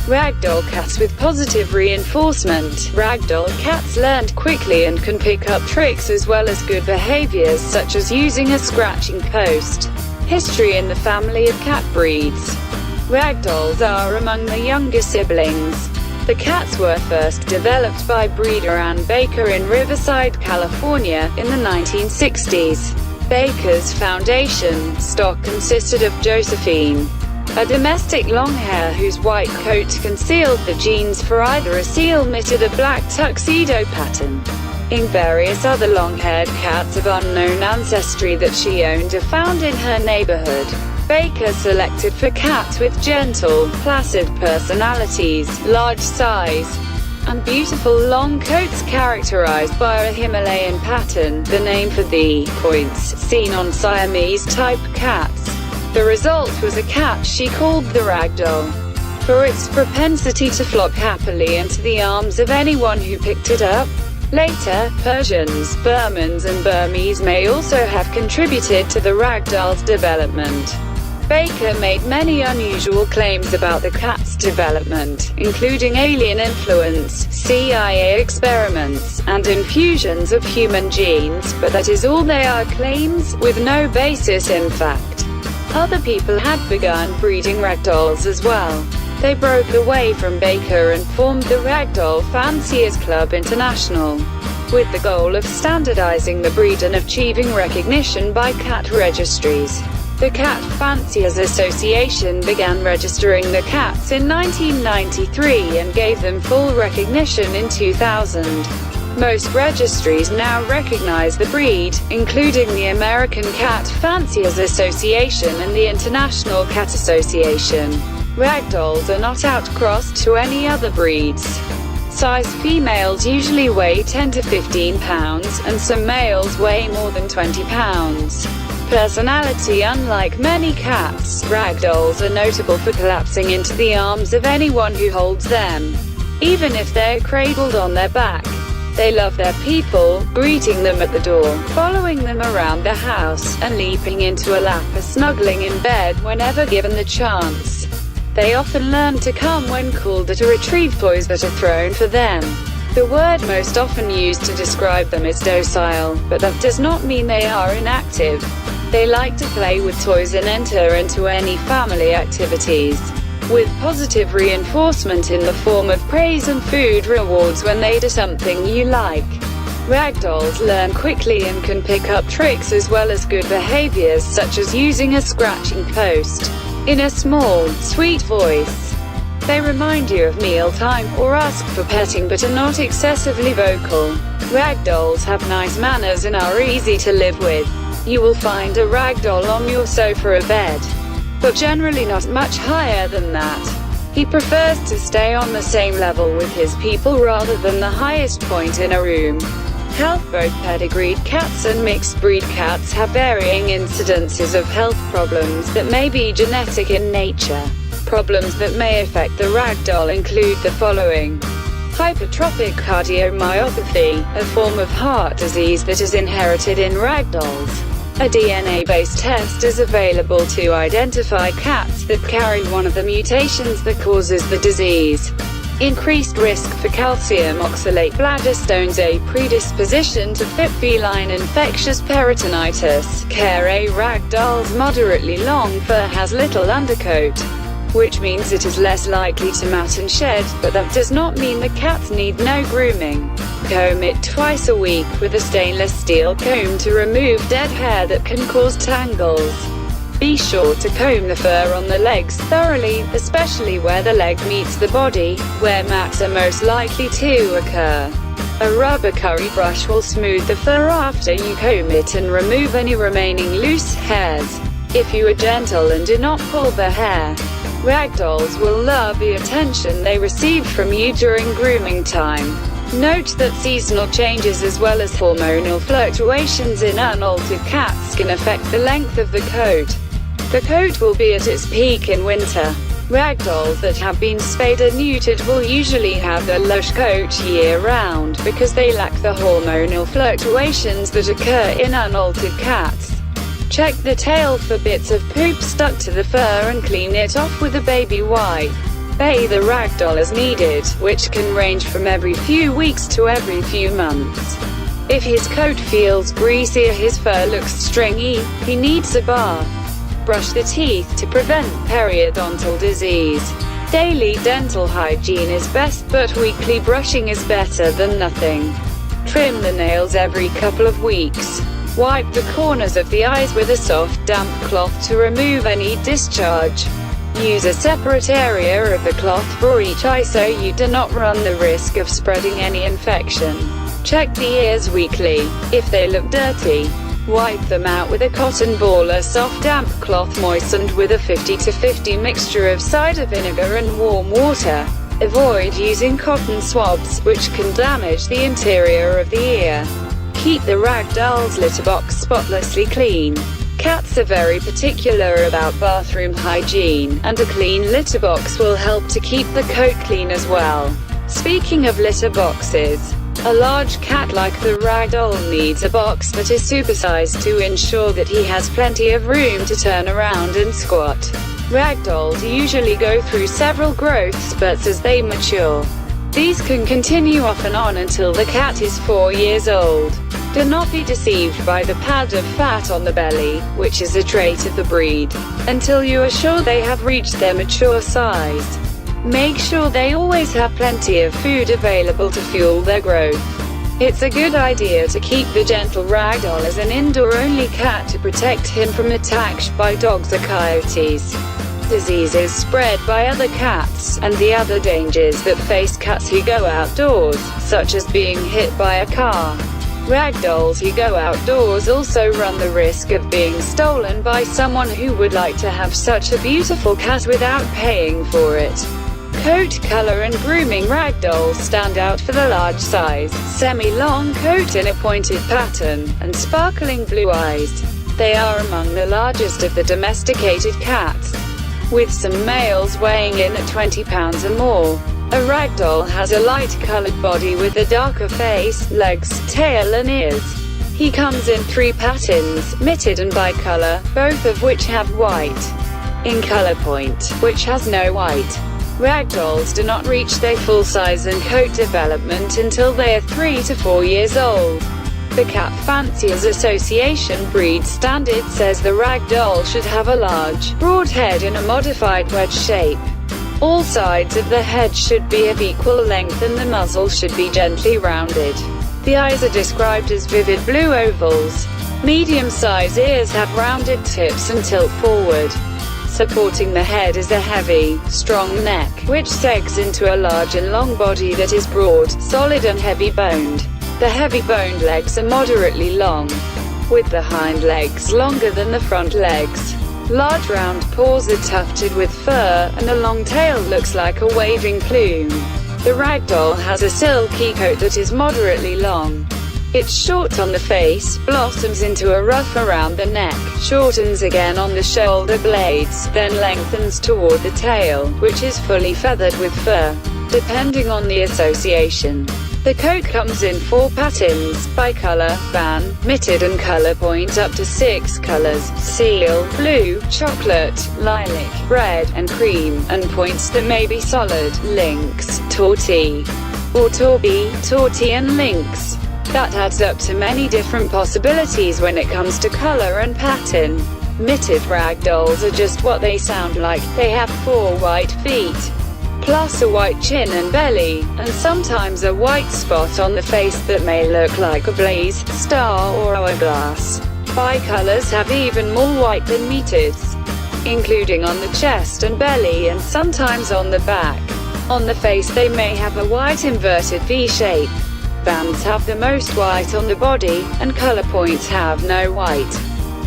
Ragdoll cats with positive reinforcement. Ragdoll cats learned quickly and can pick up tricks as well as good behaviors such as using a scratching post. History in the family of cat breeds. Ragdolls are among the younger siblings. The cats were first developed by breeder Ann Baker in Riverside, California, in the 1960s. Baker's foundation stock consisted of Josephine, a domestic longhair whose white coat concealed the genes for either a seal-mitted or black tuxedo pattern, in various other long-haired cats of unknown ancestry that she owned or found in her neighborhood. Baker selected for cats with gentle, placid personalities, large size, and beautiful long coats characterized by a Himalayan pattern, the name for the points seen on Siamese-type cats. The result was a cat she called the Ragdoll, for its propensity to flop happily into the arms of anyone who picked it up. Later, Persians, Birmans and Burmese may also have contributed to the Ragdoll's development. Baker made many unusual claims about the cat's development, including alien influence, CIA experiments, and infusions of human genes, but that is all they are, claims, with no basis in fact. Other people had begun breeding Ragdolls as well. They broke away from Baker and formed the Ragdoll Fanciers Club International, with the goal of standardizing the breed and achieving recognition by cat registries. The Cat Fanciers Association began registering the cats in 1993 and gave them full recognition in 2000. Most registries now recognize the breed, including the American Cat Fanciers Association and the International Cat Association. Ragdolls are not outcrossed to any other breeds. Size: females usually weigh 10 to 15 pounds, and some males weigh more than 20 pounds. Personality: unlike many cats, Ragdolls are notable for collapsing into the arms of anyone who holds them, even if they're cradled on their back. They love their people, greeting them at the door, following them around the house, and leaping into a lap or snuggling in bed whenever given the chance. They often learn to come when called or to retrieve toys that are thrown for them. The word most often used to describe them is docile, but that does not mean they are inactive. They like to play with toys and enter into any family activities, with positive reinforcement in the form of praise and food rewards when they do something you like. Ragdolls learn quickly and can pick up tricks as well as good behaviors such as using a scratching post, in a small, sweet voice. They remind you of mealtime, or ask for petting but are not excessively vocal. Ragdolls have nice manners and are easy to live with. You will find a Ragdoll on your sofa or bed, but generally not much higher than that. He prefers to stay on the same level with his people rather than the highest point in a room. Health: both pedigreed cats and mixed breed cats have varying incidences of health problems that may be genetic in nature. Problems that may affect the Ragdoll include the following: hypertrophic cardiomyopathy, a form of heart disease that is inherited in Ragdolls. A DNA-based test is available to identify cats that carry one of the mutations that causes the disease. Increased risk for calcium oxalate bladder stones, a predisposition to feline infectious peritonitis. Care: a Ragdoll's moderately long fur has little undercoat, which means it is less likely to mat and shed, but that does not mean the cats need no grooming. Comb it twice a week with a stainless steel comb to remove dead hair that can cause tangles. Be sure to comb the fur on the legs thoroughly, especially where the leg meets the body, where mats are most likely to occur. A rubber curry brush will smooth the fur after you comb it and remove any remaining loose hairs. If you are gentle and do not pull the hair, Ragdolls will love the attention they receive from you during grooming time. Note that seasonal changes as well as hormonal fluctuations in unaltered cats can affect the length of the coat. The coat will be at its peak in winter. Ragdolls that have been spayed or neutered will usually have a lush coat year-round, because they lack the hormonal fluctuations that occur in unaltered cats. Check the tail for bits of poop stuck to the fur and clean it off with a baby wipe. Bathe the ragdoll as needed, which can range from every few weeks to every few months. If his coat feels greasy or his fur looks stringy, he needs a bath. Brush the teeth to prevent periodontal disease. Daily dental hygiene is best, but weekly brushing is better than nothing. Trim the nails every couple of weeks. Wipe the corners of the eyes with a soft, damp cloth to remove any discharge. Use a separate area of the cloth for each eye so you do not run the risk of spreading any infection. Check the ears weekly. If they look dirty, wipe them out with a cotton ball or soft damp cloth moistened with a 50-50 mixture of cider vinegar and warm water. Avoid using cotton swabs, which can damage the interior of the ear. Keep the ragdoll's litter box spotlessly clean. Cats are very particular about bathroom hygiene, and a clean litter box will help to keep the coat clean as well. Speaking of litter boxes, a large cat like the ragdoll needs a box that is supersized to ensure that he has plenty of room to turn around and squat. Ragdolls usually go through several growth spurts as they mature. These can continue off and on until the cat is 4 years old. Do not be deceived by the pad of fat on the belly, which is a trait of the breed, until you are sure they have reached their mature size. Make sure they always have plenty of food available to fuel their growth. It's a good idea to keep the gentle ragdoll as an indoor-only cat to protect him from attacks by dogs or coyotes, diseases spread by other cats, and the other dangers that face cats who go outdoors, such as being hit by a car. Ragdolls who go outdoors also run the risk of being stolen by someone who would like to have such a beautiful cat without paying for it. Coat color and grooming. Ragdolls stand out for the large size, semi-long coat in a pointed pattern, and sparkling blue eyes. They are among the largest of the domesticated cats, with some males weighing in at 20 pounds or more. A ragdoll has a light-colored body with a darker face, legs, tail and ears. He comes in 3 patterns, mitted and bicolor, both of which have white. In color point, which has no white. Ragdolls do not reach their full size and coat development until they are 3 to 4 years old. The Cat Fanciers Association breed standard says the ragdoll should have a large, broad head in a modified wedge shape. All sides of the head should be of equal length and the muzzle should be gently rounded. The eyes are described as vivid blue ovals. Medium-sized ears have rounded tips and tilt forward. Supporting the head is a heavy, strong neck, which segs into a large and long body that is broad, solid and heavy-boned. The heavy-boned legs are moderately long, with the hind legs longer than the front legs. Large round paws are tufted with fur, and a long tail looks like a waving plume. The ragdoll has a silky coat that is moderately long. It's short on the face, blossoms into a ruff around the neck, shortens again on the shoulder blades, then lengthens toward the tail, which is fully feathered with fur, depending on the association. The coat comes in 4 patterns, bicolor, ban, mitted and color point up to 6 colors, seal, blue, chocolate, lilac, red, and cream, and points that may be solid, lynx, tortie, or tortie and lynx. That adds up to many different possibilities when it comes to color and pattern. Mitted ragdolls are just what they sound like. They have 4 white feet, plus a white chin and belly, and sometimes a white spot on the face that may look like a blaze, star or hourglass. Bicolors have even more white than mitteds, including on the chest and belly and sometimes on the back. On the face they may have a white inverted V shape. Bands have the most white on the body, and color points have no white.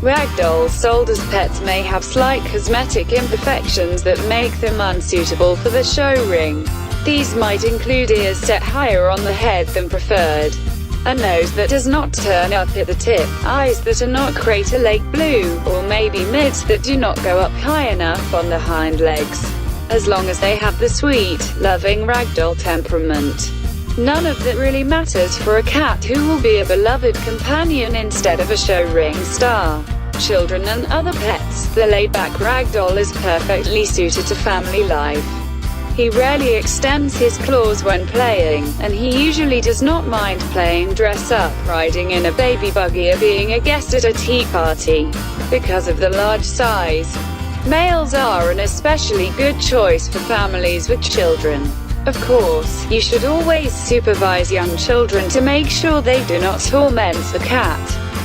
Ragdolls sold as pets may have slight cosmetic imperfections that make them unsuitable for the show ring. These might include ears set higher on the head than preferred, a nose that does not turn up at the tip, eyes that are not crater lake blue, or maybe mids that do not go up high enough on the hind legs. As long as they have the sweet, loving ragdoll temperament, none of that really matters for a cat who will be a beloved companion instead of a show ring star. Children and other pets, the laid-back ragdoll is perfectly suited to family life. He rarely extends his claws when playing, and he usually does not mind playing dress-up, riding in a baby buggy, or being a guest at a tea party. Because of the large size, males are an especially good choice for families with children. Of course, you should always supervise young children to make sure they do not torment the cat.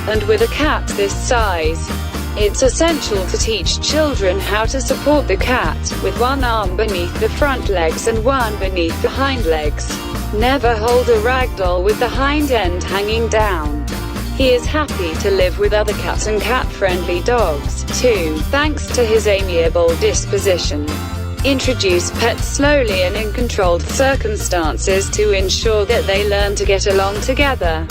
And with a cat this size, it's essential to teach children how to support the cat, with one arm beneath the front legs and one beneath the hind legs. Never hold a ragdoll with the hind end hanging down. He is happy to live with other cats and cat-friendly dogs, too, thanks to his amiable disposition. Introduce pets slowly and in controlled circumstances to ensure that they learn to get along together.